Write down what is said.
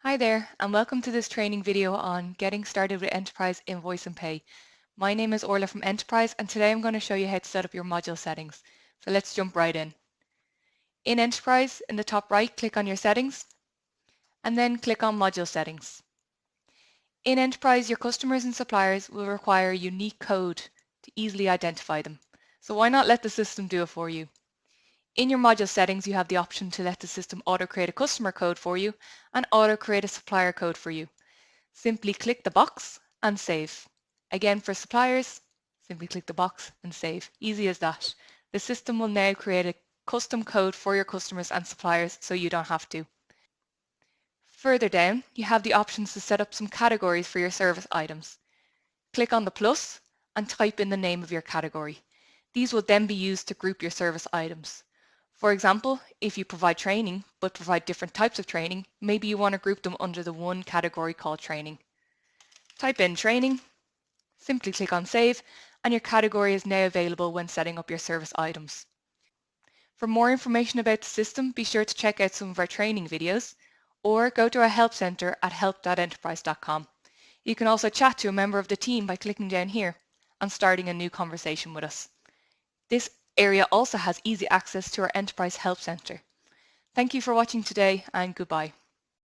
Hi there, and welcome to this training video on getting started with Enterprise Invoice and Pay. My name is Orla from Enterprise, and today I'm going to show you how to set up your module settings. So let's jump right in. In Enterprise, in the top right, click on your settings, and then click on Module Settings. In Enterprise, your customers and suppliers will require a unique code to easily identify them. So why not let the system do it for you? In your module settings, you have the option to let the system auto-create a customer code for you and auto-create a supplier code for you. Simply click the box and save. Again, for suppliers, simply click the box and save. Easy as that. The system will now create a custom code for your customers and suppliers so you don't have to. Further down, you have the options to set up some categories for your service items. Click on the plus and type in the name of your category. These will then be used to group your service items. For example, if you provide training but provide different types of training, maybe you want to group them under the one category called training. Type in training, simply click on save, and your category is now available when setting up your service items. For more information about the system, be sure to check out some of our training videos or go to our help centre at help.enterprise.com. You can also chat to a member of the team by clicking down here and starting a new conversation with us. This area also has easy access to our Enterprise Help Centre. Thank you for watching today, and goodbye.